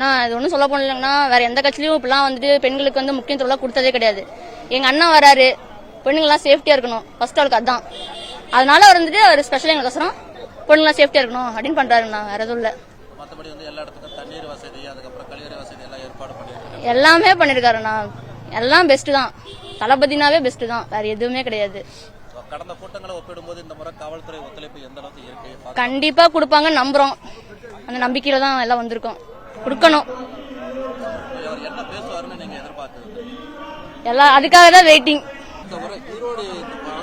ஏன்னா இது ஒன்றும் சொல்ல போனீங்கன்னா வேற எந்த கட்சியிலும் இப்பெல்லாம் வந்துட்டு பெண்களுக்கு வந்து முக்கியத்துவம் கொடுத்ததே கிடையாது. எங்க அண்ணா வராரு, பெண்கள்லாம் சேஃப்டியா இருக்கணும் ஃபர்ஸ்ட் அவருக்கு அதான். அதனால அவர் வந்துட்டு அவர் ஸ்பெஷல் எங்களுக்கோசரம் பெண்கள்லாம் சேஃப்டியா இருக்கணும் அப்படின்னு பண்றாருண்ணா. வேற எதுவும் இல்ல. மற்றபடி வந்து எல்லா இடத்துக்கும் தண்ணீர் வசதி, அதுக்கப்புறம் கழிவறை வசதி எல்லாம் ஏற்பாடு பண்ணிருக்காங்க. எல்லாமே பண்ணிருக்காருண்ணா. எல்லாம் பெஸ்ட் தான். தளபதினாவே பெஸ்ட் தான், வேற எதுவுமே கிடையாது. கடந்த கூட்டங்களை ஒப்பிடும்போது இந்த முறை காவல்துறை ஒத்துழைப்பு எந்த அளவுக்கு இருக்கு? கண்டிப்பா கொடுப்பாங்கன்னு நம்புறோம். அந்த நம்பிக்கையில தான் எல்லாம் வந்திருக்கோம். கொடுக்கணும். என்ன பேசுவாருன்னு நீங்க எதிர்பார்க்குறது? எல்லாம் அதுக்காக தான் வெயிட்டிங். இந்த முறை ஈரோடு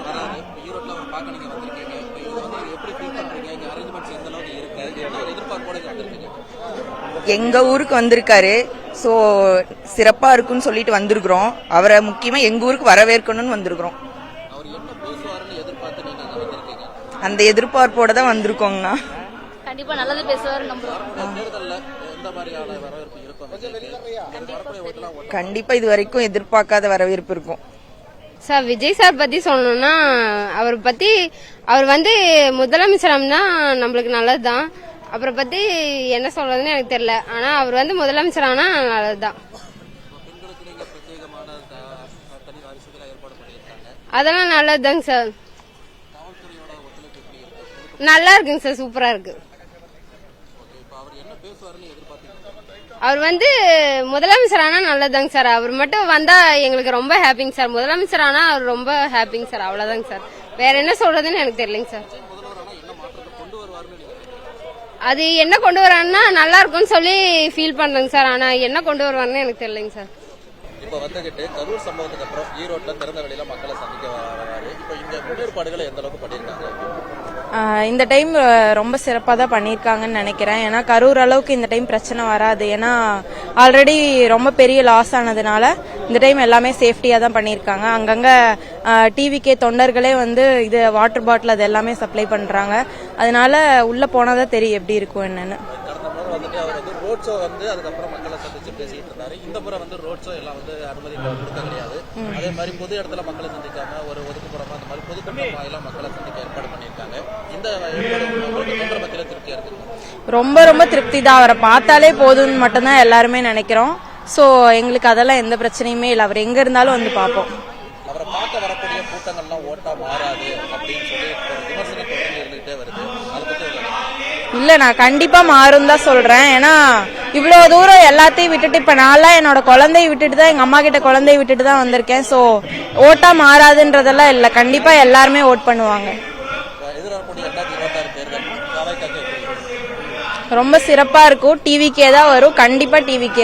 வராது, ஈரோட்ல அவர் பார்க்க நீங்க வந்திருக்கீங்க. இது வந்து எப்படி ஃபீல் பண்றீங்க? இங்க அரேஞ்ச்மெண்ட்ஸ் எந்த அளவுக்கு இருக்கு? என்ன எதிர்பார்ப்போட வந்திருக்கீங்க? எங்க ஊருக்கு வந்திருக்காரு. சோ சிறப்பா இருக்குன்னு சொல்லிட்டு வந்திருக்கிறோம். அவரை முக்கியமா எங்க ஊருக்கு வரவேற்கணும்னு வந்திருக்கிறோம். அவர் என்ன பேசுவாருன்னு எதிர்பார்த்து நீங்க வந்திருக்கீங்க? அந்த எதிர்பார்ப்போட தான் வந்திருக்கோங்கண்ணா. கண்டிப்பா நல்லது பேசுவாரு நம்புறோம். தேர்தல்ல எந்த மாதிரியான வரவேற்பு இருக்கும்? கண்டிப்பா இது வரைக்கும் எதிர்பார்க்காத வரவேற்பு இருக்கும். சார் விஜய் சார் பத்தி சொல்லணும்னா அவர் வந்து முதலமைச்சரம்னா நம்மளுக்கு நல்லதுதான். அப்புறம் பத்தி என்ன சொல்றதுன்னு எனக்கு தெரியல. ஆனா அவர் வந்து முதலமைச்சரானா நல்லதுதான். அதெல்லாம் நல்லதுதாங்க சார். நல்லா இருக்குங்க சார், சூப்பரா இருக்கு. அவர் வந்து முதலமைச்சரானா நல்லதாங்க சார். அவர் மட்டும் வந்தா எங்களுக்கு ரொம்ப ஹாப்பிங்க சார். முதலமைச்சரானா அவர் ரொம்ப ஹாப்பிங்க சார். அவ்வளவுதாங்க சார். வேற என்ன சொல்றதுன்னு எனக்கு தெரியலங்க சார். அது என்ன கொண்டு வரான்னா நல்லா இருக்கும்னு சொல்லி ஃபீல் பண்றேங்க சார். ஆனா என்ன கொண்டு வருவாருன்னு எனக்கு தெரியலங்க சார். இப்ப வந்துகிட்டு கரூர் சம்பவத்துக்கு அப்புறம் ஈரோட்ல திறந்த வெளியில மக்களை சந்திக்க வராரு. இப்ப இந்த முன்னேற்பாடுகளை எந்த அளவுக்கு பண்ணிருக்காங்க? இந்த டைம் ரொம்ப சிறப்பாக தான் பண்ணியிருக்காங்கன்னு நினைக்கிறேன். ஏன்னா கரூர் அளவுக்கு இந்த டைம் பிரச்சனை வராது. ஏன்னா ஆல்ரெடி ரொம்ப பெரிய லாஸ் ஆனதுனால இந்த டைம் எல்லாமே சேஃப்டியாக தான் பண்ணியிருக்காங்க. அங்கங்கே டிவிகே தொண்டர்களே வந்து இது வாட்டர் பாட்டில் அது எல்லாமே சப்ளை பண்ணுறாங்க. அதனால உள்ளே போனால் தான் தெரியும் எப்படி இருக்கும் என்னன்னு. கடந்த முறை வந்துட்டு அவர் வந்து ரோட் ஷோ வந்து அதுக்கப்புறம் மக்களை சந்திச்சு பேசிட்டு இருந்தாரு. இந்த முறை வந்து ரோட் ஷோ எல்லாம் வந்து அனுமதி கொடுக்க கிடையாது. அதே மாதிரி பொது இடத்துல மக்களை சந்திக்காம ஒரு ஒதுக்குப்புறமா அந்த மாதிரி பொதுக்கூட்டமா எல்லாம் மக்களை சந்திக்க ஏற்பாடு பண்ணியிருக்காங்க. இந்த ஏற்பாடு மத்தியில திருப்தியா இருக்கு. ரொம்ப ரொம்ப திருப்தி தான். அவரை பார்த்தாலே போதும்னு மட்டும்தான் எல்லாருமே நினைக்கிறோம். ஸோ எங்களுக்கு அதெல்லாம் எந்த பிரச்சனையுமே இல்லை. அவர் எங்க இருந்தாலும் வந்து பார்ப்போம். அவரை பார்க்க வரக்கூடிய கூட்டங்கள்லாம் ஓட்டா மாறாது அப்படின்னு சொல்லி விமர்சனம் தொடர்ந்து இருந்துகிட்டே வருது. அதை பத்தி இல்ல, நான் கண்டிப்பா மாறும் தான் சொல்றேன். ஏன்னா இவ்வளவு தூரம் எல்லாத்தையும் விட்டுட்டு இப்ப நான்லாம் என்னோட குழந்தைய விட்டுட்டு தான் எங்க அம்மா கிட்ட குழந்தைய விட்டுட்டு தான் வந்திருக்கேன். சோ ஓட்டா மாறாதுன்றதெல்லாம் இல்ல, கண்டிப்பா எல்லாருமே ஓட் பண்ணுவாங்க. ரொம்ப சிறப்பா இருக்கும். டிவிக்கே தான் வரும். கண்டிப்பா டிவிக்கே